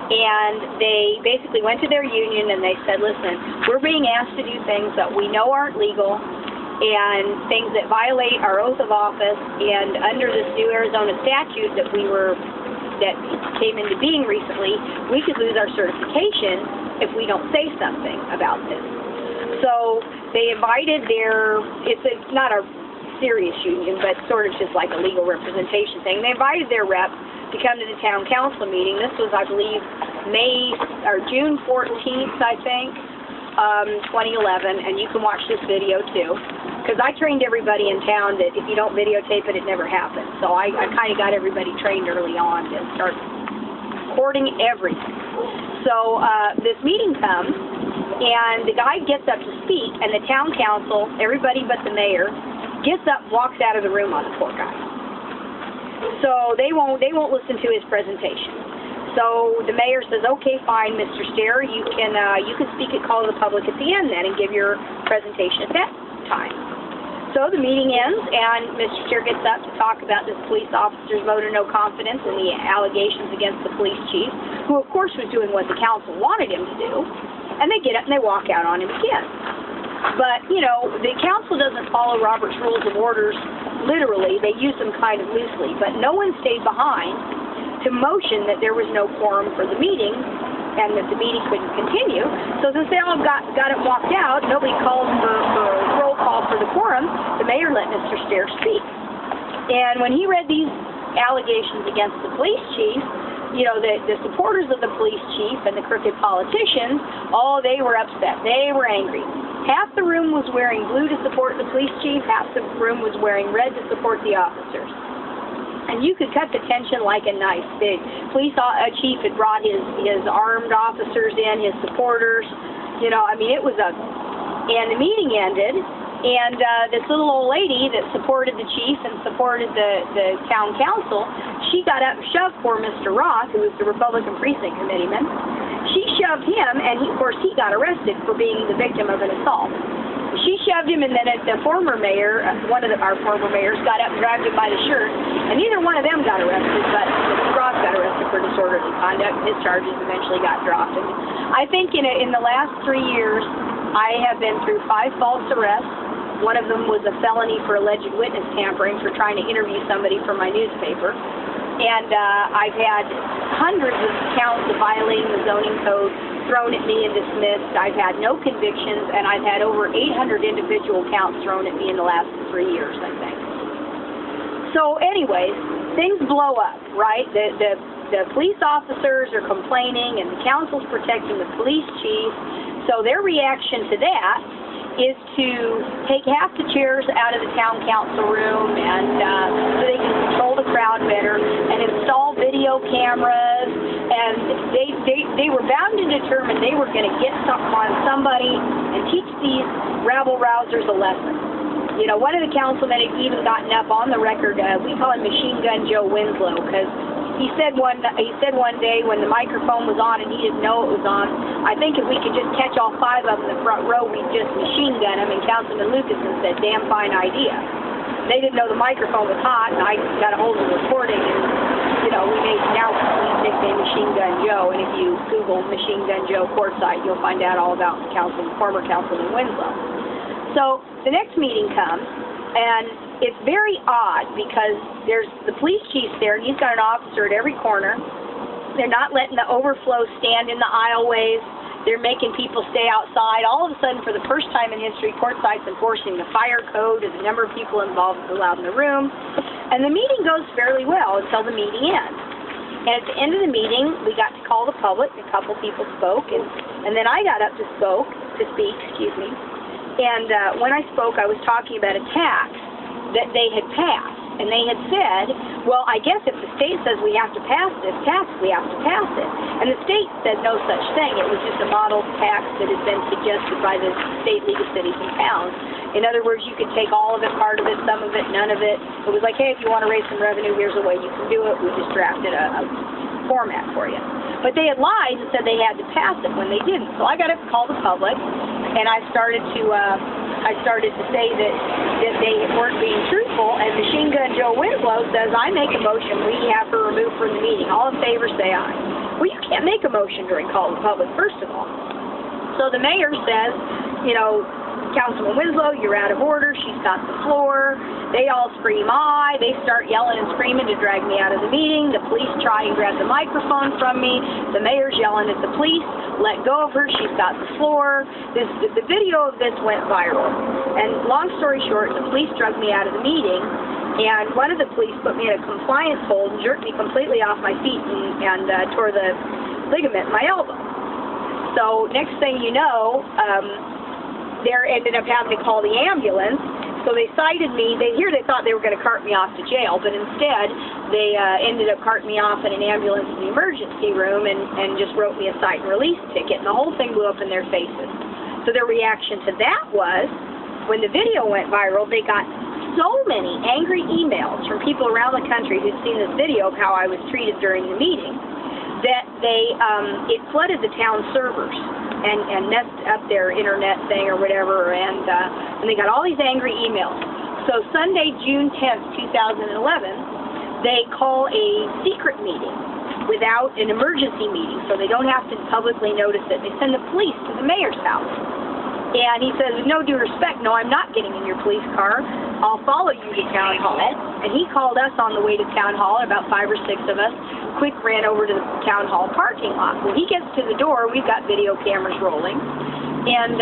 And they basically went to their union and they said, listen, we're being asked to do things that we know aren't legal and things that violate our oath of office, and under this new Arizona statute that came into being recently, we could lose our certification if we don't say something about this. So they invited it's not a serious union, but sort of just like a legal representation thing. They invited their rep to come to the town council meeting. This was, I believe, June 14th, I think, 2011, and you can watch this video too, because I trained everybody in town that if you don't videotape it, it never happens. So I kind of got everybody trained early on to start recording everything. So this meeting comes, and the guy gets up to speak, and the town council, everybody but the mayor, gets up, walks out of the room on the poor guy. So they won't listen to his presentation. So the mayor says, okay, fine, Mr. Stair, you can speak at call of the public at the end then and give your presentation at that time. So the meeting ends, and Mr. Stair gets up to talk about this police officer's vote of no confidence and the allegations against the police chief, who of course was doing what the council wanted him to do, and they get up and they walk out on him again. But, you know, the council doesn't follow Robert's Rules of Orders literally. They use them kind of loosely. But no one stayed behind to motion that there was no quorum for the meeting and that the meeting couldn't continue. So since they all got it walked out, nobody called for a roll call for the quorum. The mayor let Mr. Stair speak. And when he read these allegations against the police chief, you know, the supporters of the police chief and the crooked politicians, they were upset. They were angry. Half the room was wearing blue to support the police chief, half the room was wearing red to support the officers. And you could cut the tension like a knife. The police chief had brought his armed officers in, his supporters. You know, I mean, it was and the meeting ended, and this little old lady that supported the chief and supported the town council, she got up and shoved poor Mr. Roth, who was the Republican precinct committeeman. She shoved him, and of course he got arrested for being the victim of an assault. She shoved him, and then the former mayor, one of our former mayors, got up and grabbed him by the shirt, and neither one of them got arrested, but Mr. Roth got arrested for disorderly conduct. His charges eventually got dropped. And I think in the last 3 years, I have been through 5 false arrests. One of them was a felony for alleged witness tampering for trying to interview somebody for my newspaper. And I've had hundreds of counts of violating the zoning code thrown at me and dismissed. I've had no convictions, and I've had over 800 individual counts thrown at me in the last 3 years, I think. So anyways, things blow up, right? The police officers are complaining, and the council's protecting the police chief. So their reaction to that is to take half the chairs out of the town council room, and so they can control the crowd better, and install video cameras, and they were bound and determined they were going to get something on somebody and teach these rabble-rousers a lesson. You know, one of the councilmen had even gotten up on the record, we call him Machine Gun Joe Winslow, because he said one day when the microphone was on and he didn't know it was on, I think if we could just catch all 5 of them in the front row, we'd just machine gun them. And Councilman Lucasson said, damn fine idea. They didn't know the microphone was hot, and I got a hold of the recording, and, you know, we nicknamed Machine Gun Joe. And if you Google Machine Gun Joe Quartzsite, you'll find out all about former Councilman Winslow. So the next meeting comes, and it's very odd because there's the police chief there, and he's got an officer at every corner. They're not letting the overflow stand in the aisleways. They're making people stay outside. All of a sudden, for the first time in history, Quartzsite's enforcing the fire code and the number of people involved is allowed in the room. And the meeting goes fairly well until the meeting ends. And at the end of the meeting, we got to call the public. A couple people spoke, and then I got up to speak. And when I spoke, I was talking about a tax that they had passed. And they had said, well, I guess if the state says we have to pass this tax, we have to pass it. And the state said no such thing. It was just a model tax that had been suggested by the state League of Cities and Towns. In other words, you could take all of it, part of it, some of it, none of it. It was like, hey, if you want to raise some revenue, here's a way you can do it. We just drafted a format for you. But they had lied and said they had to pass it when they didn't. So I got up to call the public, and I started to say that they weren't being truthful, and Machine Gun Joe Winslow says, I make a motion we have her removed from the meeting. All in favor say aye. Well, you can't can't make a motion during call of the public, first of all. So the mayor says, you know, Councilman Winslow, you're out of order. She's got the floor. They all scream, aye. They start yelling and screaming to drag me out of the meeting. The police try and grab the microphone from me. The mayor's yelling at the police, let go of her. She's got the floor. The video of this went viral. And long story short, the police drug me out of the meeting. And one of the police put me in a compliance hold and jerked me completely off my feet and tore the ligament in my elbow. So next thing you know, they ended up having to call the ambulance. So they cited me. They thought they were going to cart me off to jail, but instead they ended up carting me off in an ambulance in the emergency room and just wrote me a cite and release ticket, and the whole thing blew up in their faces. So their reaction to that was, when the video went viral, they got so many angry emails from people around the country who'd seen this video of how I was treated during the meeting, that it flooded the town servers and messed up their internet thing or whatever, and they got all these angry emails. So Sunday, June 10th, 2011, they call a secret meeting without an emergency meeting, so they don't have to publicly notice it. They send the police to the mayor's house. And he says, with no due respect, no, I'm not getting in your police car. I'll follow you to town hall. And he called us on the way to town hall, about 5 or 6 of us. Quick ran over to the town hall parking lot. Well, he gets to the door. We've got video cameras rolling. And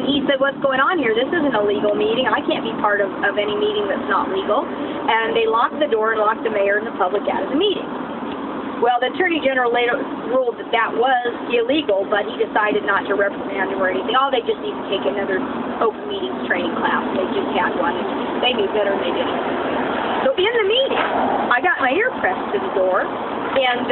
he said, what's going on here? This isn't a legal meeting. I can't be part of any meeting that's not legal. And they locked the door and locked the mayor and the public out of the meeting. Well, the Attorney General later ruled that that was illegal, but he decided not to reprimand him or anything. Oh, they just need to take another open meetings training class. They just had one. They knew better than they didn't. So in the meeting, I got my ear pressed to the door, and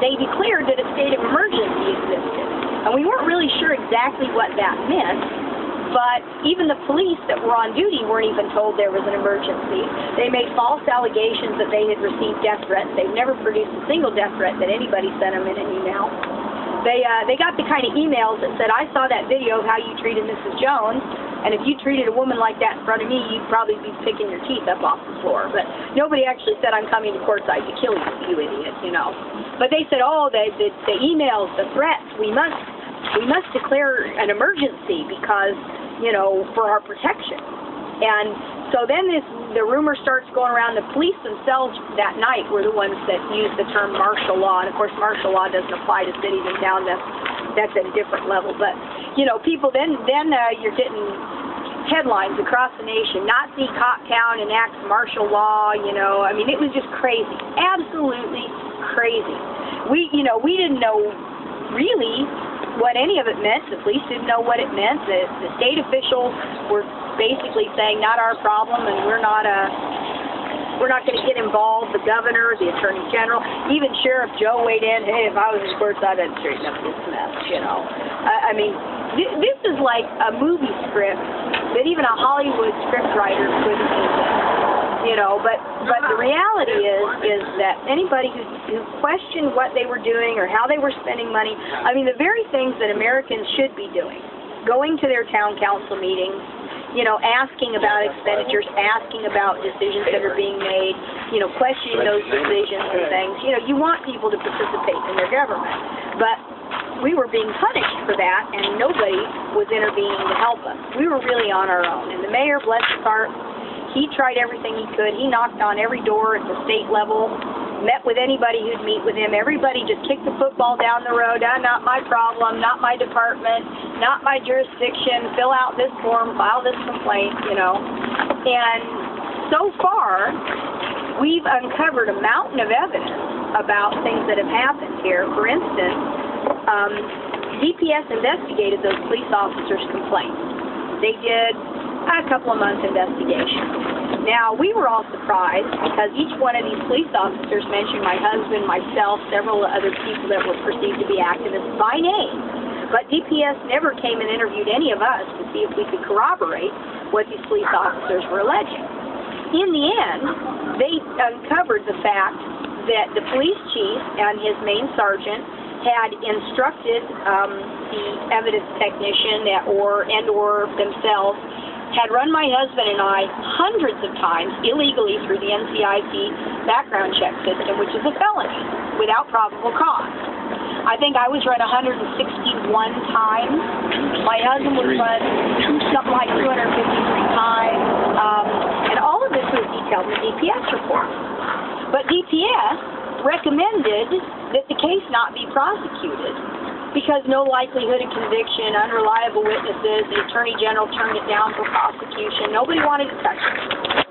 they declared that a state of emergency existed. And we weren't really sure exactly what that meant. But even the police that were on duty weren't even told there was an emergency. They made false allegations that they had received death threats. They've never produced a single death threat that anybody sent them in an email. They got the kind of emails that said, I saw that video of how you treated Mrs. Jones, and if you treated a woman like that in front of me, you'd probably be picking your teeth up off the floor. But nobody actually said, I'm coming to Quartzsite to kill you, you idiot, you know. But they said, oh, the emails, the threats, we must declare an emergency because, you know, for our protection. And so then the rumor starts going around. The police themselves that night were the ones that used the term martial law. And of course, martial law doesn't apply to cities and towns. That's at a different level. But, you know, people, then you're getting headlines across the nation. Nazi cop town enacts martial law, you know. I mean, it was just crazy. Absolutely crazy. We didn't know really what any of it meant. The police didn't know what it meant. The state officials were basically saying, not our problem, and we're not going to get involved. The governor, the attorney general, even Sheriff Joe weighed in. Hey, if I was in Quartzsite, I'd straighten up this mess, you know. I mean, this is like a movie script that even a Hollywood scriptwriter couldn't invent. You know, but the reality is that anybody who questioned what they were doing or how they were spending money, I mean, the very things that Americans should be doing, going to their town council meetings, you know, asking about expenditures, asking about decisions that are being made, you know, questioning those decisions and things. You know, you want people to participate in their government, but we were being punished for that, and nobody was intervening to help us. We were really on our own, and the mayor, bless his heart, he tried everything he could. He knocked on every door at the state level, met with anybody who'd meet with him. Everybody just kicked the football down the road. Not my problem, not my department, not my jurisdiction. Fill out this form, file this complaint, you know. And so far, we've uncovered a mountain of evidence about things that have happened here. For instance, DPS investigated those police officers' complaints. They did a couple of months investigation. Now, we were all surprised because each one of these police officers mentioned my husband, myself, several other people that were perceived to be activists by name. But DPS never came and interviewed any of us to see if we could corroborate what these police officers were alleging. In the end, they uncovered the fact that the police chief and his main sergeant had instructed the evidence technician or themselves had run my husband and I hundreds of times illegally through the NCIC background check system, which is a felony, without probable cause. I think I was run 161 times. My husband was run something like 253 times. And all of this was detailed in the DPS report. But DPS recommended that the case not be prosecuted because no likelihood of conviction, unreliable witnesses, the Attorney General turned it down for prosecution. Nobody wanted to touch it.